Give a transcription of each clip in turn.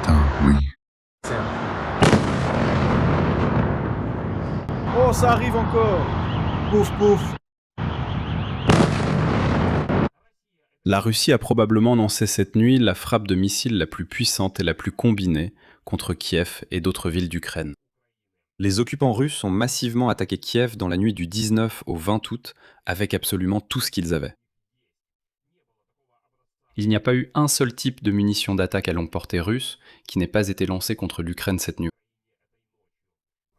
Putain, oui. Oh, ça arrive encore. Pouf, pouf. La Russie a probablement lancé cette nuit la frappe de missiles la plus puissante et la plus combinée contre Kiev et d'autres villes d'Ukraine. Les occupants russes ont massivement attaqué Kiev dans la nuit du 19 au 20 août avec absolument tout ce qu'ils avaient. Il n'y a pas eu un seul type de munitions d'attaque à longue portée russe qui n'ait pas été lancé contre l'Ukraine cette nuit.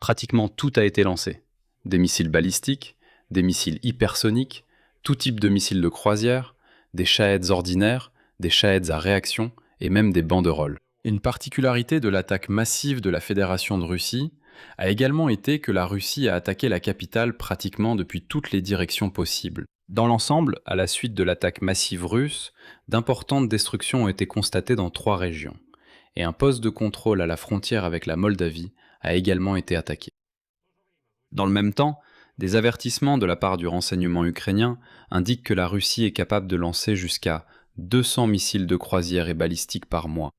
Pratiquement tout a été lancé. Des missiles balistiques, des missiles hypersoniques, tout type de missiles de croisière, des Shahed ordinaires, des Shahed à réaction et même des banderoles. Une particularité de l'attaque massive de la Fédération de Russie a également été que la Russie a attaqué la capitale pratiquement depuis toutes les directions possibles. Dans l'ensemble, à la suite de l'attaque massive russe, d'importantes destructions ont été constatées dans 3 régions, et un poste de contrôle à la frontière avec la Moldavie a également été attaqué. Dans le même temps, des avertissements de la part du renseignement ukrainien indiquent que la Russie est capable de lancer jusqu'à 200 missiles de croisière et balistiques par mois,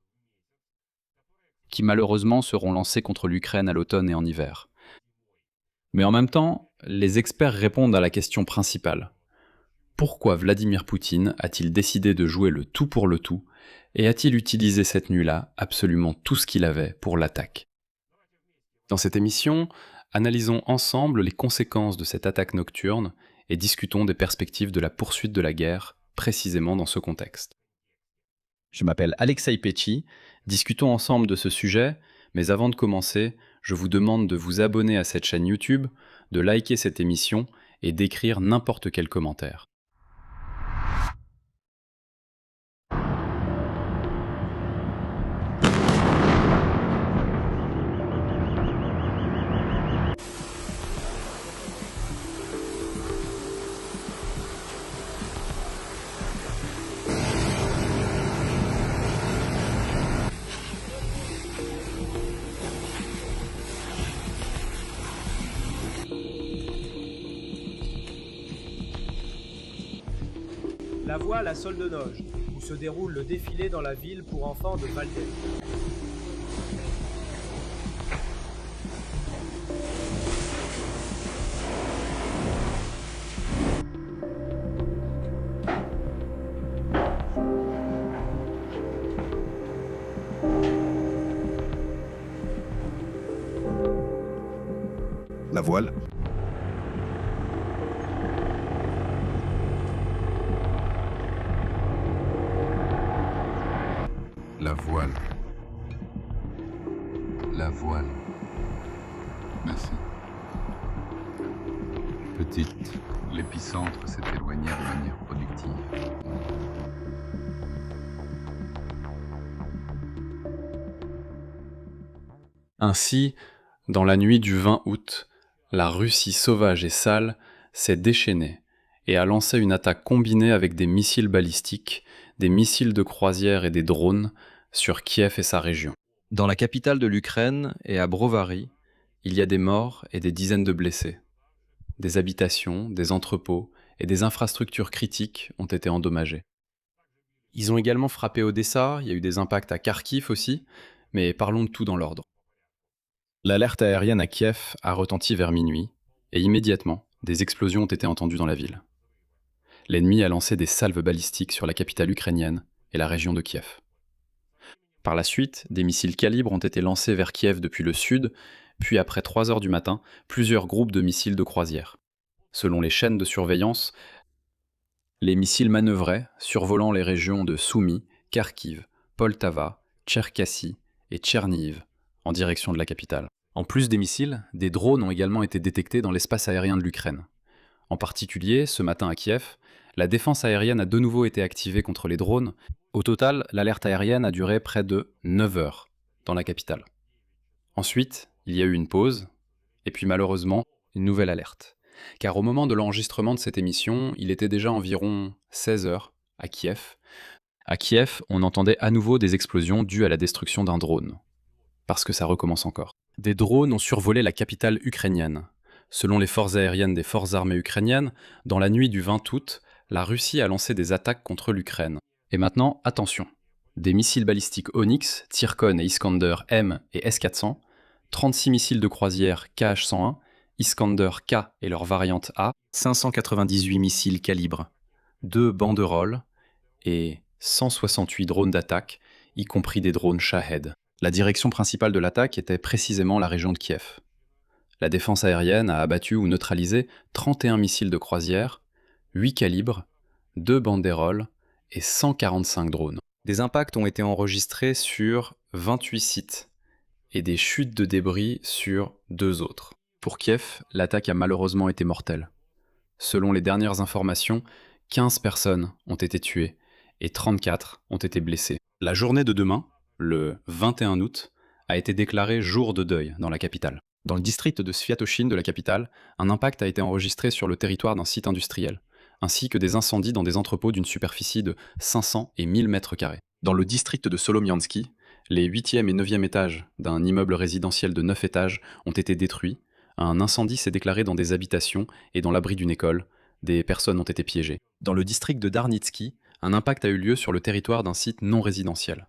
qui malheureusement seront lancés contre l'Ukraine à l'automne et en hiver. Mais en même temps, les experts répondent à la question principale. Pourquoi Vladimir Poutine a-t-il décidé de jouer le tout pour le tout et a-t-il utilisé cette nuit-là absolument tout ce qu'il avait pour l'attaque ? Dans cette émission, analysons ensemble les conséquences de cette attaque nocturne et discutons des perspectives de la poursuite de la guerre, précisément dans ce contexte. Je m'appelle Alexei Petchi, discutons ensemble de ce sujet, mais avant de commencer, je vous demande de vous abonner à cette chaîne YouTube, de liker cette émission et d'écrire n'importe quel commentaire. La voile à Soldenoge, où se déroule le défilé dans la ville pour enfants de Valden. La voile. La voile. La voile. Merci. Petite, l'épicentre s'est éloigné de manière productive. Ainsi, dans la nuit du 20 août, la Russie sauvage et sale s'est déchaînée et a lancé une attaque combinée avec des missiles balistiques, des missiles de croisière et des drones sur Kiev et sa région. Dans la capitale de l'Ukraine et à Brovary, il y a des morts et des dizaines de blessés. Des habitations, des entrepôts et des infrastructures critiques ont été endommagées. Ils ont également frappé Odessa, il y a eu des impacts à Kharkiv aussi, mais parlons de tout dans l'ordre. L'alerte aérienne à Kiev a retenti vers minuit, et immédiatement, des explosions ont été entendues dans la ville. L'ennemi a lancé des salves balistiques sur la capitale ukrainienne et la région de Kiev. Par la suite, des missiles calibres ont été lancés vers Kiev depuis le sud, puis après 3 heures du matin, plusieurs groupes de missiles de croisière. Selon les chaînes de surveillance, les missiles manœuvraient, survolant les régions de Soumy, Kharkiv, Poltava, Tcherkassy et Tchernihiv, en direction de la capitale. En plus des missiles, des drones ont également été détectés dans l'espace aérien de l'Ukraine. En particulier, ce matin à Kiev, la défense aérienne a de nouveau été activée contre les drones. Au total, l'alerte aérienne a duré près de 9 heures dans la capitale. Ensuite, il y a eu une pause, et puis malheureusement, une nouvelle alerte. Car au moment de l'enregistrement de cette émission, il était déjà environ 16 heures à Kiev. À Kiev, on entendait à nouveau des explosions dues à la destruction d'un drone. Parce que ça recommence encore. Des drones ont survolé la capitale ukrainienne. Selon les forces aériennes des forces armées ukrainiennes, dans la nuit du 20 août, la Russie a lancé des attaques contre l'Ukraine. Et maintenant, attention. des missiles balistiques Onyx, Tsirkon et Iskander M et S-400, 36 missiles de croisière KH-101, Iskander K et leur variante A, 598 missiles calibre, 2 banderoles et 168 drones d'attaque, y compris des drones Shahed. La direction principale de l'attaque était précisément la région de Kiev. La défense aérienne a abattu ou neutralisé 31 missiles de croisière, 8 calibres, 2 banderoles et 145 drones. Des impacts ont été enregistrés sur 28 sites et des chutes de débris sur 2 autres. Pour Kiev, l'attaque a malheureusement été mortelle. Selon les dernières informations, 15 personnes ont été tuées et 34 ont été blessées. La journée de demain, le 21 août, a été déclarée jour de deuil dans la capitale. Dans le district de Sviatoshin de la capitale, un impact a été enregistré sur le territoire d'un site industriel, ainsi que des incendies dans des entrepôts d'une superficie de 500 et 1000 mètres carrés. Dans le district de Solomiansky, les 8e et 9e étages d'un immeuble résidentiel de 9 étages ont été détruits, un incendie s'est déclaré dans des habitations et dans l'abri d'une école, des personnes ont été piégées. Dans le district de Darnitsky, un impact a eu lieu sur le territoire d'un site non résidentiel.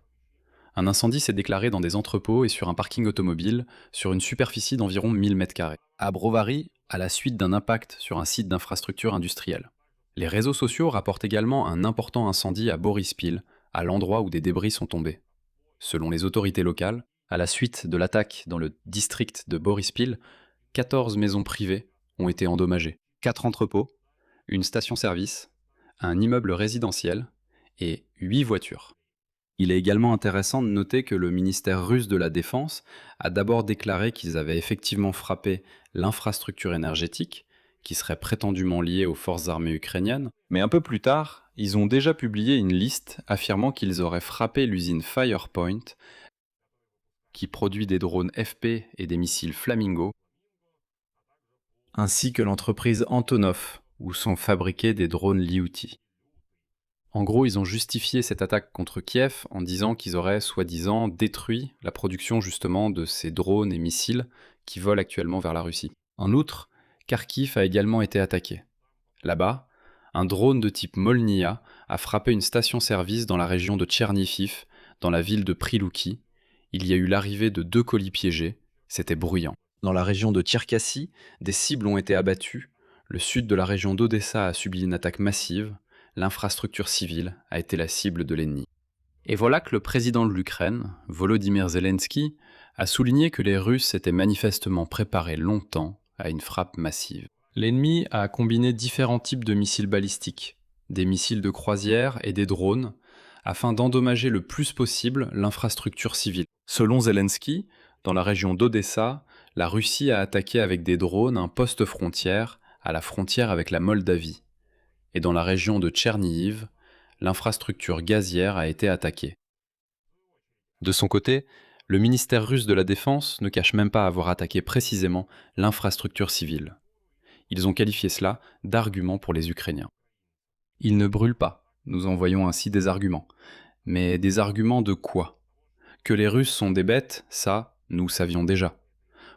Un incendie s'est déclaré dans des entrepôts et sur un parking automobile sur une superficie d'environ 1000 m². À Brovary, à la suite d'un impact sur un site d'infrastructure industrielle. Les réseaux sociaux rapportent également un important incendie à Borispil, à l'endroit où des débris sont tombés. Selon les autorités locales, à la suite de l'attaque dans le district de Borispil, 14 maisons privées ont été endommagées, 4 entrepôts, une station-service, un immeuble résidentiel et 8 voitures. Il est également intéressant de noter que le ministère russe de la Défense a d'abord déclaré qu'ils avaient effectivement frappé l'infrastructure énergétique, qui serait prétendument liée aux forces armées ukrainiennes, mais un peu plus tard, ils ont déjà publié une liste affirmant qu'ils auraient frappé l'usine Firepoint, qui produit des drones FP et des missiles Flamingo, ainsi que l'entreprise Antonov, où sont fabriqués des drones Liuti. En gros, ils ont justifié cette attaque contre Kiev en disant qu'ils auraient soi-disant détruit la production justement de ces drones et missiles qui volent actuellement vers la Russie. En outre, Kharkiv a également été attaqué. Là-bas, un drone de type Molniya a frappé une station-service dans la région de Tchernihiv, dans la ville de Prilouki. Il y a eu l'arrivée de 2 colis piégés, c'était bruyant. Dans la région de Tcherkassy, des cibles ont été abattues. Le sud de la région d'Odessa a subi une attaque massive. L'infrastructure civile a été la cible de l'ennemi. Et voilà que le président de l'Ukraine, Volodymyr Zelensky, a souligné que les Russes s'étaient manifestement préparés longtemps à une frappe massive. L'ennemi a combiné différents types de missiles balistiques, des missiles de croisière et des drones, afin d'endommager le plus possible l'infrastructure civile. Selon Zelensky, dans la région d'Odessa, la Russie a attaqué avec des drones un poste frontière à la frontière avec la Moldavie. Et dans la région de Tchernihiv, l'infrastructure gazière a été attaquée. De son côté, le ministère russe de la Défense ne cache même pas avoir attaqué précisément l'infrastructure civile. Ils ont qualifié cela d'argument pour les Ukrainiens. Ils ne brûlent pas, nous envoyons ainsi des arguments. Mais des arguments de quoi? Que les Russes sont des bêtes, ça, nous savions déjà.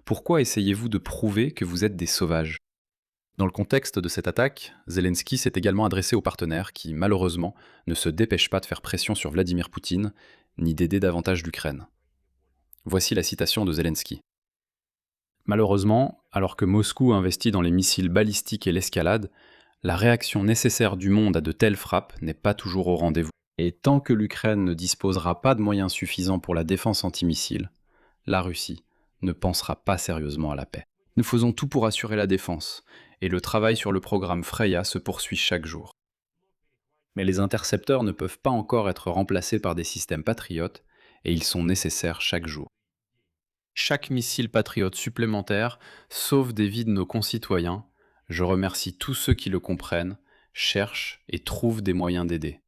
Pourquoi essayez-vous de prouver que vous êtes des sauvages? Dans le contexte de cette attaque, Zelensky s'est également adressé aux partenaires qui, malheureusement, ne se dépêchent pas de faire pression sur Vladimir Poutine, ni d'aider davantage l'Ukraine. Voici la citation de Zelensky. Malheureusement, alors que Moscou investit dans les missiles balistiques et l'escalade, la réaction nécessaire du monde à de telles frappes n'est pas toujours au rendez-vous. Et tant que l'Ukraine ne disposera pas de moyens suffisants pour la défense antimissile, la Russie ne pensera pas sérieusement à la paix. Nous faisons tout pour assurer la défense, et le travail sur le programme Freya se poursuit chaque jour. Mais les intercepteurs ne peuvent pas encore être remplacés par des systèmes patriotes, et ils sont nécessaires chaque jour. Chaque missile patriote supplémentaire sauve des vies de nos concitoyens. Je remercie tous ceux qui le comprennent, cherchent et trouvent des moyens d'aider.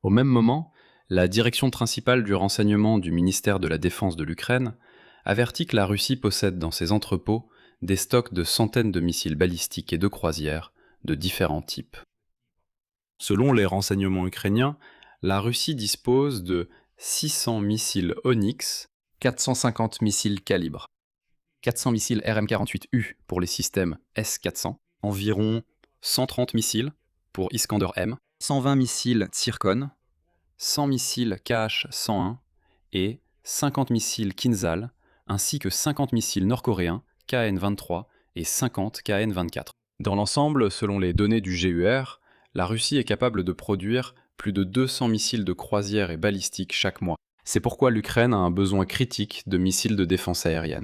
Au même moment, la direction principale du renseignement du ministère de la Défense de l'Ukraine avertit que la Russie possède dans ses entrepôts des stocks de centaines de missiles balistiques et de croisières de différents types. Selon les renseignements ukrainiens, la Russie dispose de 600 missiles Onyx, 450 missiles calibre, 400 missiles RM-48U pour les systèmes S-400, environ 130 missiles pour Iskander M, 120 missiles Tsirkon, 100 missiles KH-101 et 50 missiles Kinzhal, ainsi que 50 missiles nord-coréens KN-23 et 50 KN-24. Dans l'ensemble, selon les données du GUR, la Russie est capable de produire plus de 200 missiles de croisière et balistiques chaque mois. C'est pourquoi l'Ukraine a un besoin critique de missiles de défense aérienne.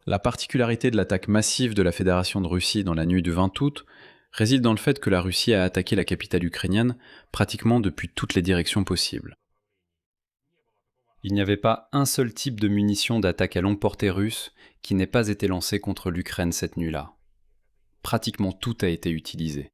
La particularité de l'attaque massive de la Fédération de Russie dans la nuit du 20 août réside dans le fait que la Russie a attaqué la capitale ukrainienne pratiquement depuis toutes les directions possibles. Il n'y avait pas un seul type de munition d'attaque à longue portée russe qui n'ait pas été lancé contre l'Ukraine cette nuit-là. Pratiquement tout a été utilisé.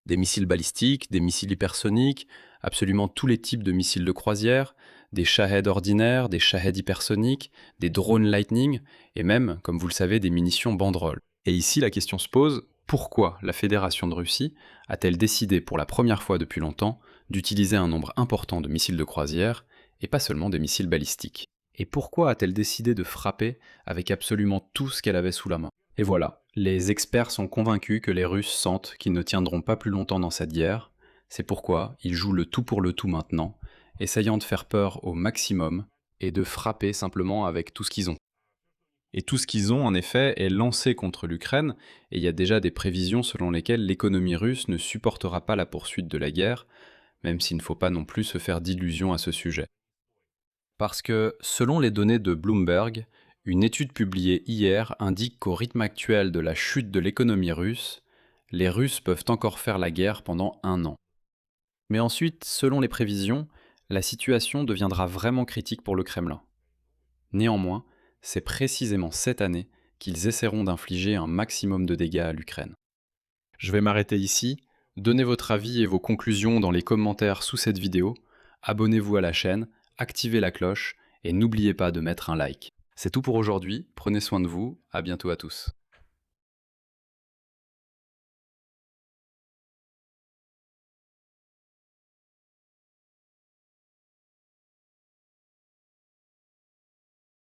Des missiles balistiques, des missiles hypersoniques, absolument tous les types de missiles de croisière, des Shahed ordinaires, des Shahed hypersoniques, des drones Lightning, et même, comme vous le savez, des munitions banderoles. Et ici, la question se pose, pourquoi la Fédération de Russie a-t-elle décidé pour la première fois depuis longtemps d'utiliser un nombre important de missiles de croisière, et pas seulement des missiles balistiques? Et pourquoi a-t-elle décidé de frapper avec absolument tout ce qu'elle avait sous la main? Et voilà, les experts sont convaincus que les Russes sentent qu'ils ne tiendront pas plus longtemps dans cette guerre, c'est pourquoi ils jouent le tout pour le tout maintenant, essayant de faire peur au maximum et de frapper simplement avec tout ce qu'ils ont. Et tout ce qu'ils ont, en effet, est lancé contre l'Ukraine, et il y a déjà des prévisions selon lesquelles l'économie russe ne supportera pas la poursuite de la guerre, même s'il ne faut pas non plus se faire d'illusions à ce sujet. Parce que, selon les données de Bloomberg, une étude publiée hier indique qu'au rythme actuel de la chute de l'économie russe, les Russes peuvent encore faire la guerre pendant 1 an. Mais ensuite, selon les prévisions, la situation deviendra vraiment critique pour le Kremlin. Néanmoins, c'est précisément cette année qu'ils essaieront d'infliger un maximum de dégâts à l'Ukraine. Je vais m'arrêter ici, donnez votre avis et vos conclusions dans les commentaires sous cette vidéo, abonnez-vous à la chaîne, activez la cloche et n'oubliez pas de mettre un like. C'est tout pour aujourd'hui, prenez soin de vous, à bientôt à tous.